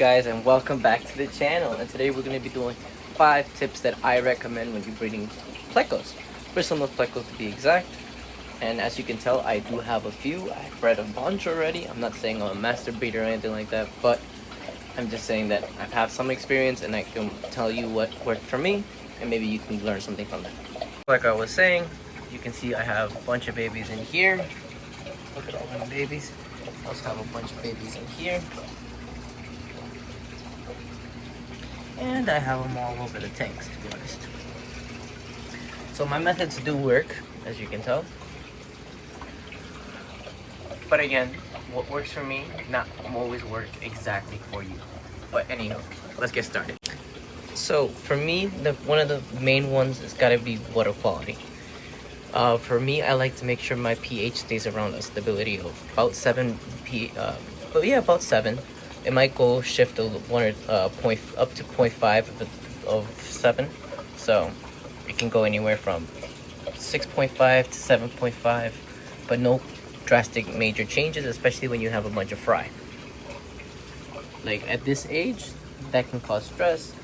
guys, and welcome back to the channel. And today we're going to be doing 5 tips that I recommend when you're breeding plecos, Bristlenose plecos to be exact. And as you can tell, I do have a few. I've bred a bunch already. I'm not saying I'm a master breeder or anything like that, but I'm just saying that I've had some experience and I can tell you what worked for me, and maybe you can learn something from that. Like I was saying, you can see I have a bunch of babies in here. Look at all my babies. I also have a bunch of babies in here. And I have them all over the tanks, to be honest. So my methods do work, as you can tell. But again, what works for me, not always work exactly for you. But anyhow, let's get started. So for me, one of the main ones has got to be water quality. For me, I like to make sure my pH stays around a stability of about 7 about 7. It might go shift a one or point up to 0.5 of 7, so it can go anywhere from 6.5 to 7.5, but no drastic major changes, especially when you have a bunch of fry. Like at this age, that can cause stress,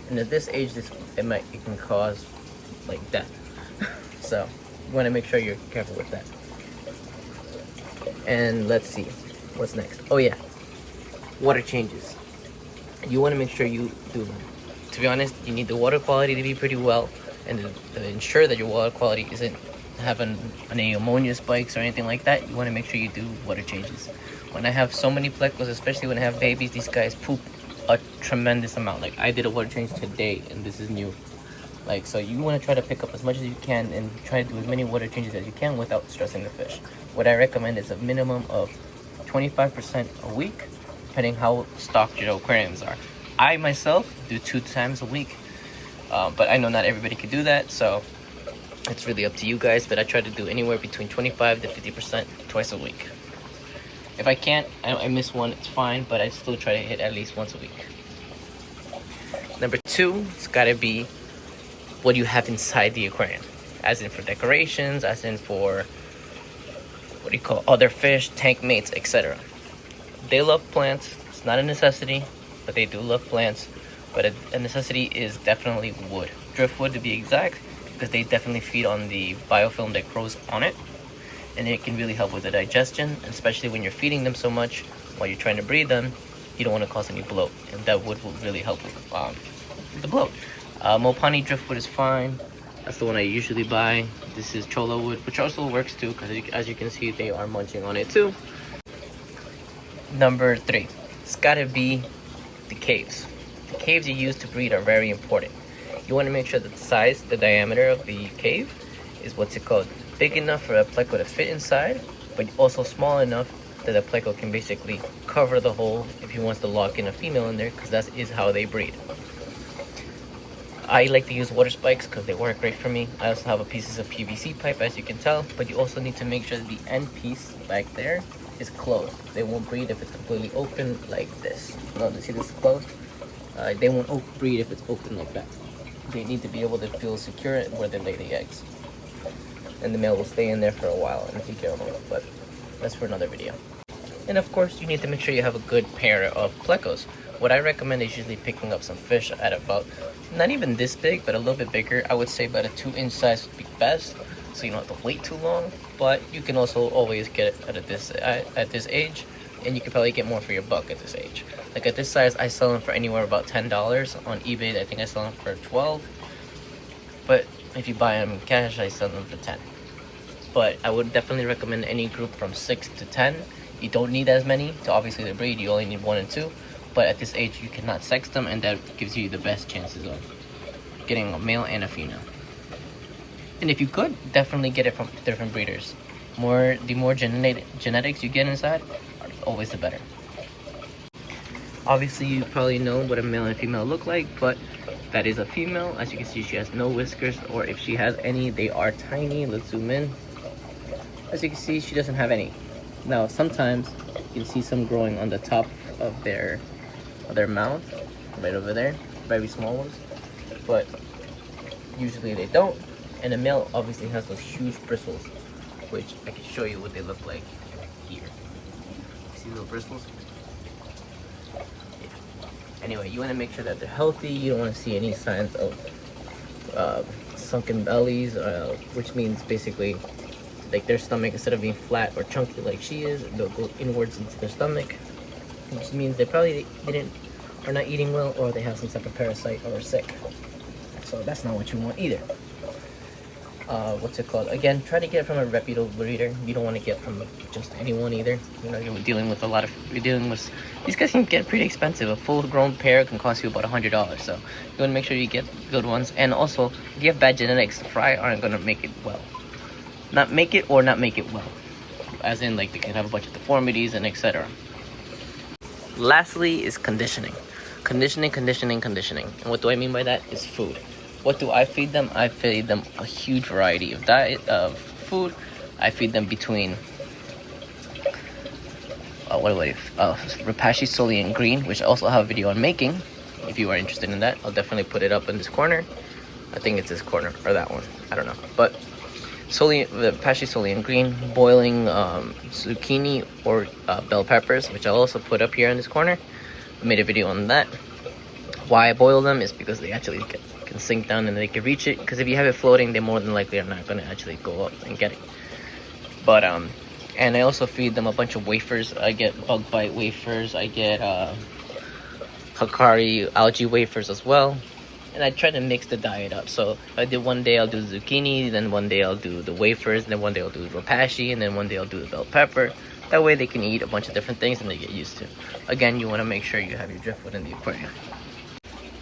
and at this age, it can cause like death. So you want to make sure you're careful with that. And let's see, what's next? Oh yeah, water changes. You want to make sure you do them. To be honest, you need the water quality to be pretty well, and to ensure that your water quality isn't having any ammonia spikes or anything like that, you want to make sure you do water changes. When I have so many plecos, especially when I have babies, these guys poop a tremendous amount. Like I did a water change today, and this is new. Like, so you want to try to pick up as much as you can and try to do as many water changes as you can without stressing the fish. What I recommend is a minimum of 25% a week, depending how stocked your aquariums are. I myself do 2 times a week, but I know not everybody can do that, so it's really up to you guys. But I try to do anywhere between 25 to 50% twice a week. If I can't, I miss one, it's fine, but I still try to hit at least once a week. Number 2, it's got to be what you have inside the aquarium, as in for decorations, as in for other fish, tank mates, etc. They love plants. It's not a necessity, but they do love plants. But a necessity is definitely wood, driftwood to be exact, because they definitely feed on the biofilm that grows on it, and it can really help with the digestion, especially when you're feeding them so much while you're trying to breed them. You don't want to cause any bloat, and that wood will really help with the bloat. Mopani driftwood is fine. That's the one I usually buy. This is cholla wood, which also works too, because as you can see, they are munching on it too. Number 3, it's gotta be the caves. The caves you use to breed are very important. You want to make sure that the size, the diameter of the cave is big enough for a pleco to fit inside, but also small enough that the pleco can basically cover the hole if he wants to lock in a female in there, because that is how they breed. I like to use water spikes because they work great for me. I also have a pieces of PVC pipe, as you can tell, but you also need to make sure that the end piece back there is closed. They won't breed if it's completely open like this. See this is closed? They won't breed if it's open like that. They need to be able to feel secure where they lay the eggs. And the male will stay in there for a while and take care of them, but that's for another video. And of course, you need to make sure you have a good pair of plecos. What I recommend is usually picking up some fish at about, not even this big, but a little bit bigger. I would say about a 2-inch size would be best, so you don't have to wait too long. But you can also always get it at this age, and you can probably get more for your buck at this age. Like at this size, I sell them for anywhere about $10 on eBay. I think I sell them for $12. But if you buy them in cash, I sell them for $10. But I would definitely recommend any group from 6 to 10. You don't need as many to obviously breed. You only need 1 and 2. But at this age, you cannot sex them, and that gives you the best chances of getting a male and a female. And if you could, definitely get it from different breeders. The more genetics you get inside, always the better. Obviously, you probably know what a male and a female look like, but that is a female. As you can see, she has no whiskers, or if she has any, they are tiny. Let's zoom in. As you can see, she doesn't have any. Now, sometimes you can see some growing on the top of their mouth, right over there, very small ones, but usually they don't. And the male obviously has those huge bristles, which I can show you what they look like here. See little bristles? Yeah. Anyway, you want to make sure that they're healthy. You don't want to see any signs of sunken bellies, which means basically like their stomach, instead of being flat or chunky like she is, they'll go inwards into their stomach, which means they probably are not eating well, or they have some type of parasite or are sick. So that's not what you want either. What's it called? Again, try to get it from a reputable breeder. You don't want to get from just anyone either. You know, you're dealing with these guys can get pretty expensive. A full-grown pair can cost you about $100. So you want to make sure you get good ones. And also, if you have bad genetics, the fry aren't gonna make it well. Not make it well. As in, like, they can have a bunch of deformities and etc. Lastly is conditioning. Conditioning. And what do I mean by that? Is food. What do I feed them? I feed them a huge variety of food. I feed them between Repashy, Soli, and Green, which I also have a video on making. If you are interested in that, I'll definitely put it up in this corner. I think it's this corner or that one. I don't know. But Repashy, Soli, and Green, boiling zucchini or bell peppers, which I'll also put up here in this corner. I made a video on that. Why I boil them is because they actually can sink down and they can reach it. Because if you have it floating, they more than likely are not going to actually go up and get it. But and I also feed them a bunch of wafers. I get bug bite wafers. I get Hikari algae wafers as well. And I try to mix the diet up. So if I do one day I'll do zucchini, then one day I'll do the wafers, and then one day I'll do Repashy, and then one day I'll do the bell pepper. That way they can eat a bunch of different things and they get used to. Again, you want to make sure you have your driftwood in the aquarium.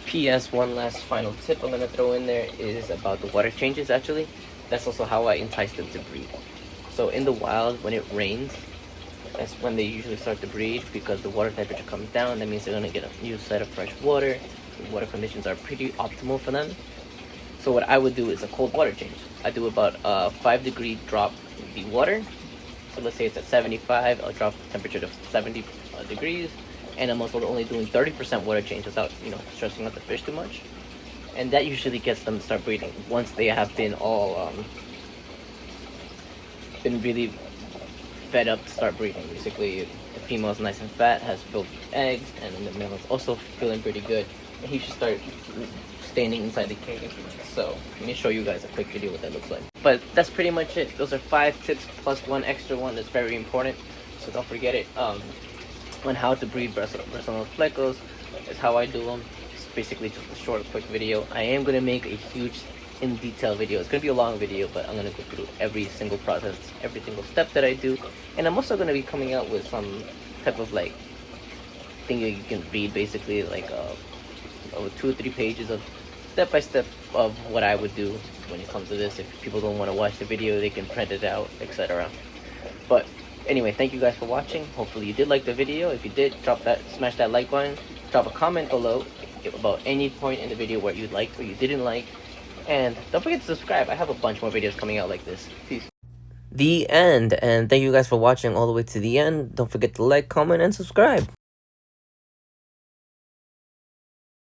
P.S. One last final tip I'm going to throw in there is about the water changes actually. That's also how I entice them to breed. So in the wild, when it rains, that's when they usually start to breed, because the water temperature comes down. That means they're going to get a new set of fresh water. The water conditions are pretty optimal for them. So what I would do is a cold water change. I do about a 5-degree drop in the water. So let's say it's at 75, I'll drop the temperature to 70 degrees. And I'm also only doing 30% water change without, stressing out the fish too much. And that usually gets them to start breeding once they have been all been really fed up to start breeding. Basically, the female is nice and fat, has filled eggs, and then the male is also feeling pretty good. And he should start standing inside the cage. So let me show you guys a quick video what that looks like. But that's pretty much it. Those are 5 tips plus one extra one that's very important. So don't forget it. On how to breed Bristlenose plecos is how I do them. It's basically just a short, quick video. I am gonna make a huge, in-detail video. It's gonna be a long video, but I'm gonna go through every single process, every single step that I do, and I'm also gonna be coming out with some type of like thing that you can read, basically like 2 or 3 pages of step by step of what I would do when it comes to this. If people don't want to watch the video, they can print it out, etc. But anyway, thank you guys for watching. Hopefully you did like the video. If you did, smash that like button. Drop a comment below about any point in the video where you liked or you didn't like. And don't forget to subscribe. I have a bunch more videos coming out like this. Peace. The end. And thank you guys for watching all the way to the end. Don't forget to like, comment, and subscribe.